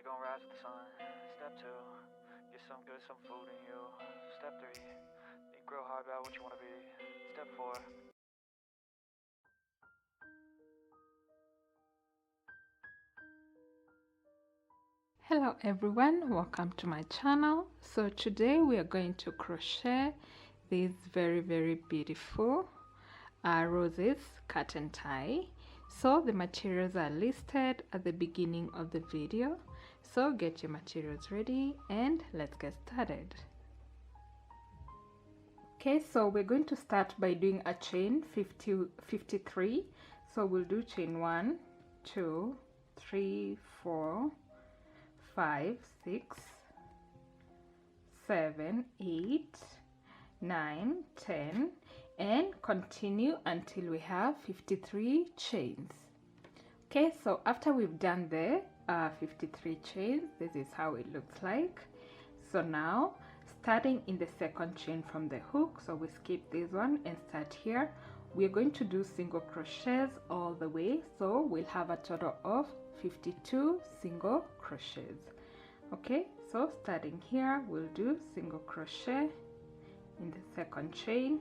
only gonna rise with the sun. Step 2, get some food in you. Step 3, think real hard about what you wanna be. Step 4. Hello everyone, welcome to my channel. So today we are going to crochet these very beautiful roses cut and tie. So the materials are listed at the beginning of the video, so get your materials ready and let's get started. Okay, so we're going to start by doing a chain 53. So we'll do chain 1 2 3 4 5 6 7 8 9 10 and continue until we have 53 chains. Okay, so after we've done the 53 chains, this is how it looks like. So now starting in the second chain from the hook, so we skip this one and start here, we're going to do single crochets all the way, so we'll have a total of 52 single crochets. Okay, so starting here we'll do single crochet in the second chain,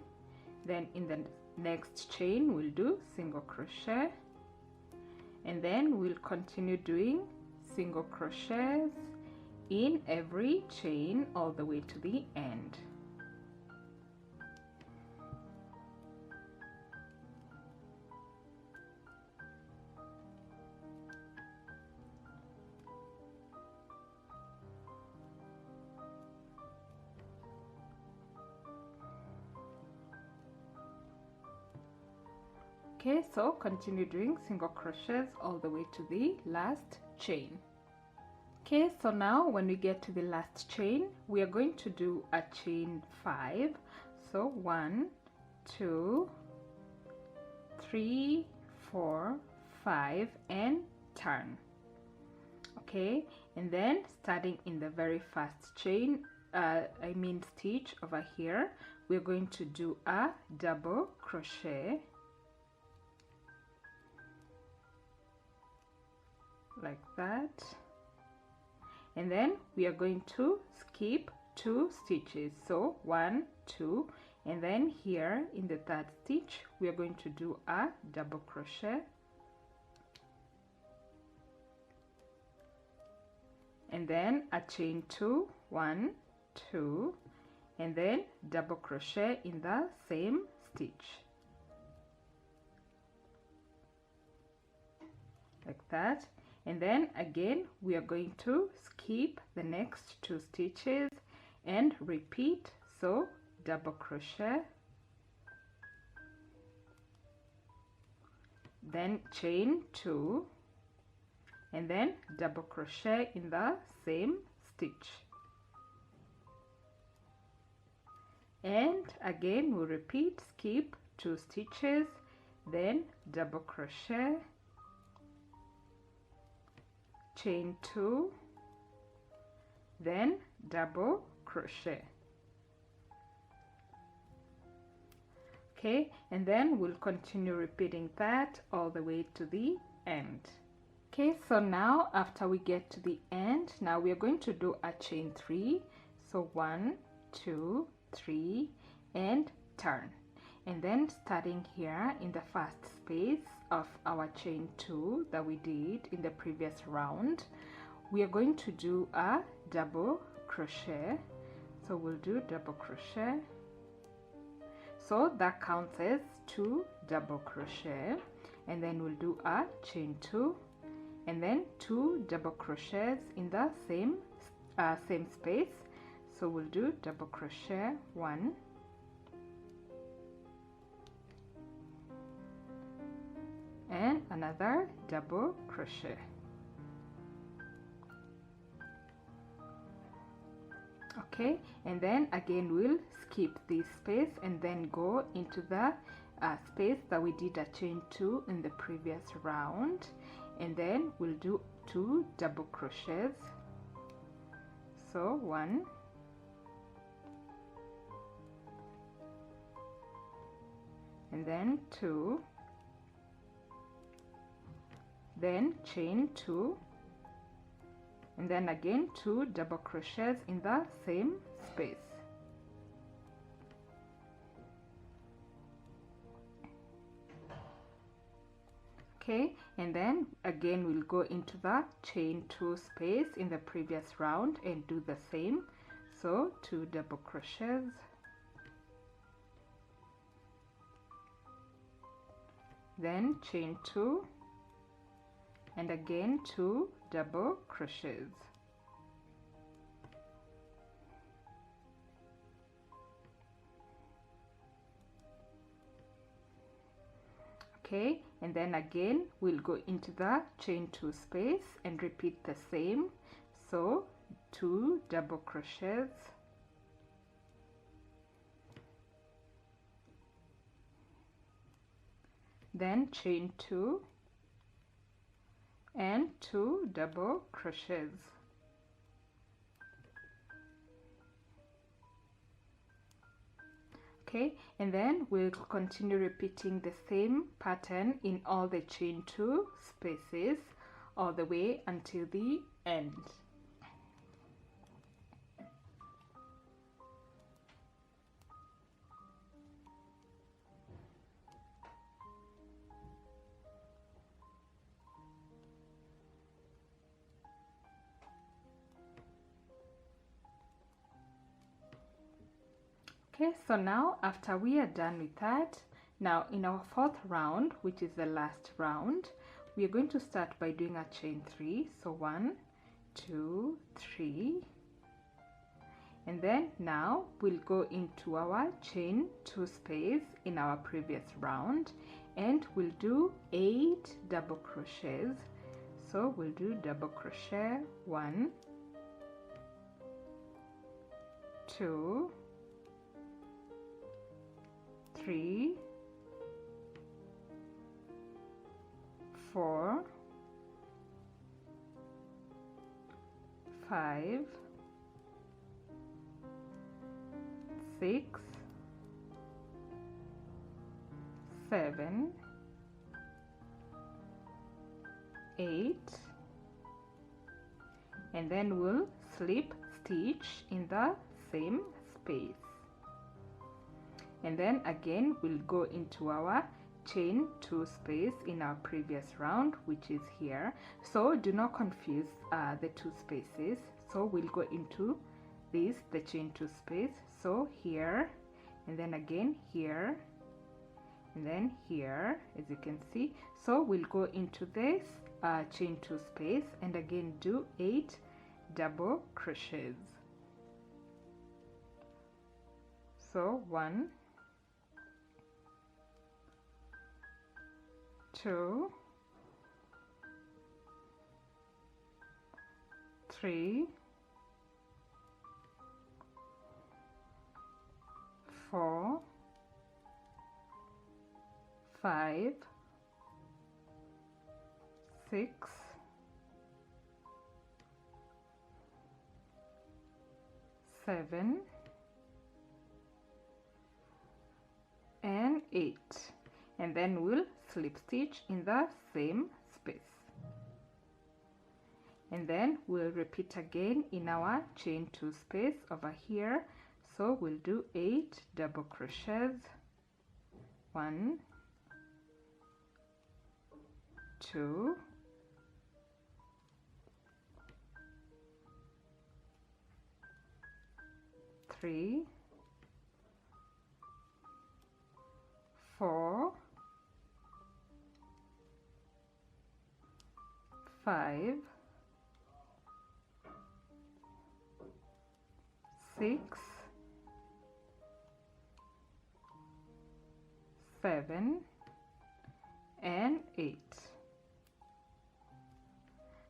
then in the next chain we'll do single crochet, and then we'll continue doing single crochets in every chain all the way to the end. Okay, so continue doing single crochets all the way to the last chain. Okay, so now when we get to the last chain, we are going to do a chain 5. So 1 2 3 4 5 and turn. Okay, and then starting in the very first chain, stitch over here, we're going to do a double crochet like that, and then we are going to skip 2 stitches, so 1 2, and then here in the third stitch we are going to do a double crochet, and then a chain 2 1 2, and then double crochet in the same stitch like that. And then again we are going to skip the next 2 stitches and repeat, so double crochet, then chain 2, and then double crochet in the same stitch, and again we repeat, skip 2 stitches, then double crochet, chain 2, then double crochet. Okay, and then we'll continue repeating that all the way to the end. Okay, so now after we get to the end, now we are going to do a chain 3. So 1 2 3 and turn, and then starting here in the first space of our chain 2 that we did in the previous round, we are going to do a double crochet. So we'll do double crochet, so that counts as 2 double crochet, and then we'll do a chain 2 and then 2 double crochets in the same space. So we'll do double crochet 1, and another double crochet. Okay, and then again we'll skip this space and then go into the space that we did a chain 2 in the previous round, and then we'll do 2 double crochets. So 1, and then 2, then chain 2, and then again 2 double crochets in the same space. Okay, and then again we'll go into the chain 2 space in the previous round and do the same. So 2 double crochets, then chain 2, and again 2 double crochets. Okay, and then again we'll go into the chain 2 space and repeat the same. So 2 double crochets, then chain 2 and 2 double crochets. Okay, and then we'll continue repeating the same pattern in all the chain 2 spaces all the way until the end. Okay, so now after we are done with that, now in our 4th round, which is the last round, we are going to start by doing a chain 3. So 1, 2, 3, and then now we'll go into our chain 2 space in our previous round and we'll do 8 double crochets. So we'll do double crochet 1, 2, 3, 4, 5, 6, 7, 8, and then we'll slip stitch in the same space. And then again we'll go into our chain 2 space in our previous round, which is here. So do not confuse the 2 spaces. So we'll go into this, the chain 2 space. So here, and then again here, and then here, as you can see. So we'll go into this chain 2 space and again do 8 double crochets. So 1, 2, 3, 4, 5, 6, 7, and 8, and then we'll slip stitch in the same space, and then we'll repeat again in our chain 2 space over here. So we'll do 8 double crochets, 1, 2, 3, 4, 5, 6, 7, and 8.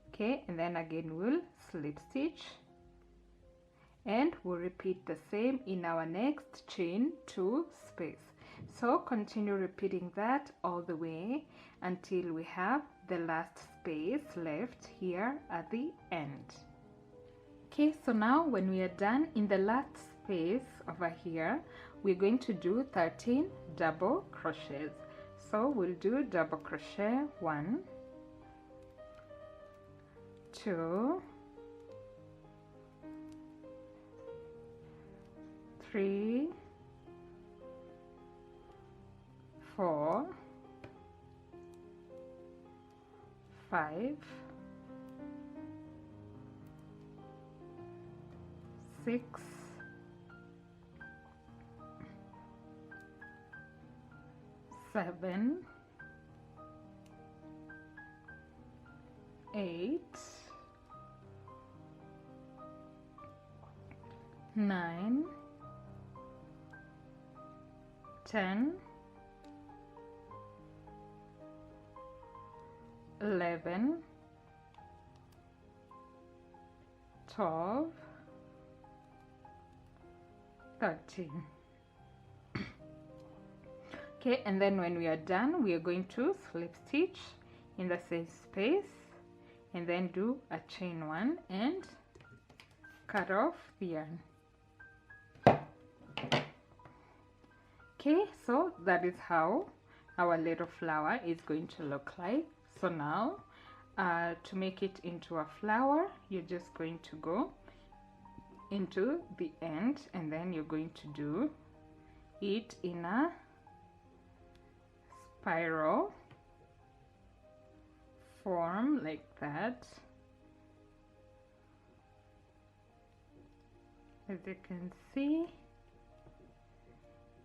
Okay, and then again we'll slip stitch and we'll repeat the same in our next chain 2 space. So continue repeating that all the way until we have the last space left here at the end. Okay, so now when we are done in the last space over here, we're going to do 13 double crochets. So we'll do double crochet 1, 2, 3, 4, 5, 6, 7, 8, 9, 10, 11, 12, 13. Okay, and then when we are done, we are going to slip stitch in the same space and then do a chain 1 and cut off the yarn. Okay, so that is how our little flower is going to look like. So now to make it into a flower, you're just going to go into the end and then you're going to do it in a spiral form like that, as you can see,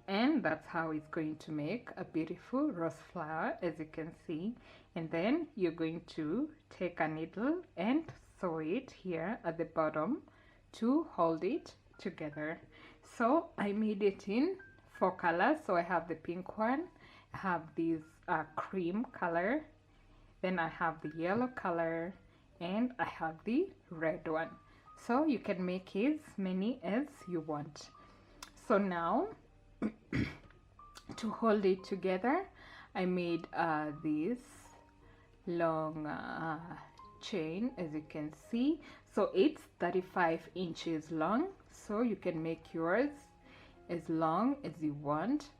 and that's how it's going to make a beautiful rose flower, as you can see. And then you're going to take a needle and sew it here at the bottom to hold it together. So I made it in 4 colors. So I have the pink one, I have this cream color, then I have the yellow color, and I have the red one. So you can make as many as you want. So now to hold it together, I made this long chain, as you can see. So it's 35 inches long, so you can make yours as long as you want.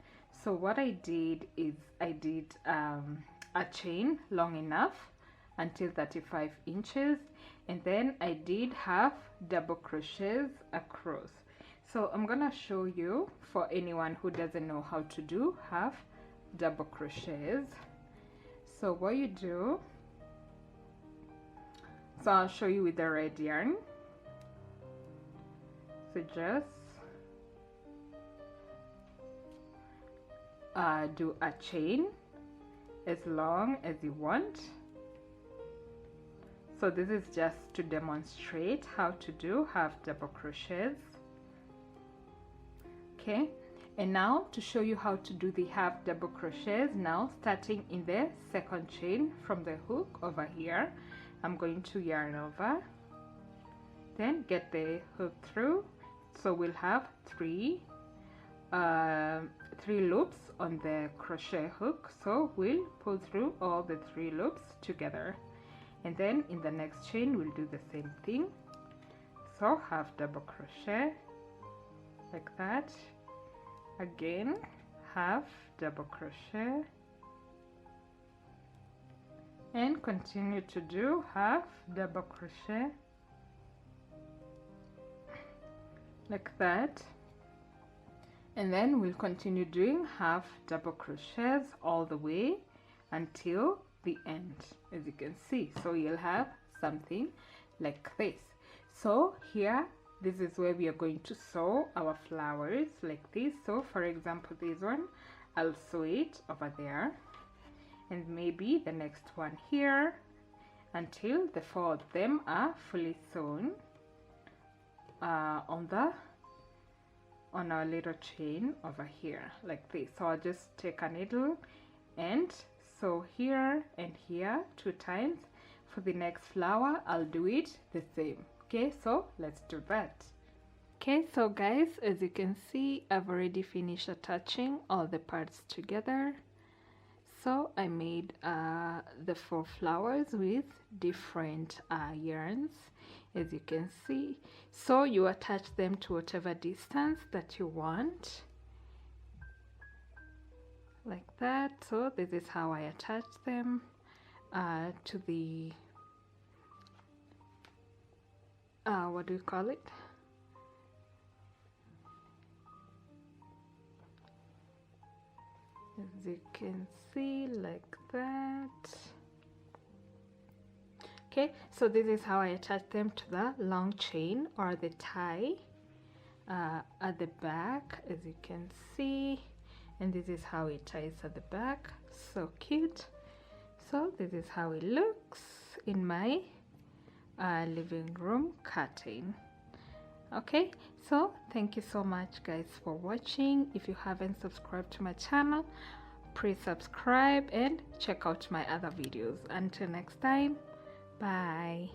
So what I did is I did a chain long enough until 35 inches, and then I did half double crochets across. So I'm gonna show you for anyone who doesn't know how to do half double crochets. So what you do, so I'll show you with the red yarn. So just do a chain as long as you want. So this is just to demonstrate how to do half double crochets. Okay, and now to show you how to do the half double crochets, now starting in the second chain from the hook over here, I'm going to yarn over, then get the hook through. So we'll have three loops on the crochet hook, so we'll pull through all the 3 loops together, and then in the next chain we'll do the same thing. So half double crochet like that, again half double crochet, and continue to do half double crochet like that, and then we'll continue doing half double crochets all the way until the end, as you can see. So you'll have something like this. So here, this is where we are going to sew our flowers like this. So for example, this one, I'll sew it over there, and maybe the next one here, until the 4 of them are fully sewn on our little chain over here like this. So I'll just take a needle and sew here and here 2 times. For the next flower, I'll do it the same. Okay, so let's do that. Okay, so guys, as you can see, I've already finished attaching all the parts together. So I made the 4 flowers with different yarns, as you can see. So you attach them to whatever distance that you want, like that. So this is how I attach them to the what do you call it, you can see, like that. Okay, so this is how I attach them to the long chain or the tie at the back, as you can see, and this is how it ties at the back. So cute. So this is how it looks in my living room curtain. Okay, so thank you so much guys for watching. If you haven't subscribed to my channel, please subscribe and check out my other videos. Until next time, bye.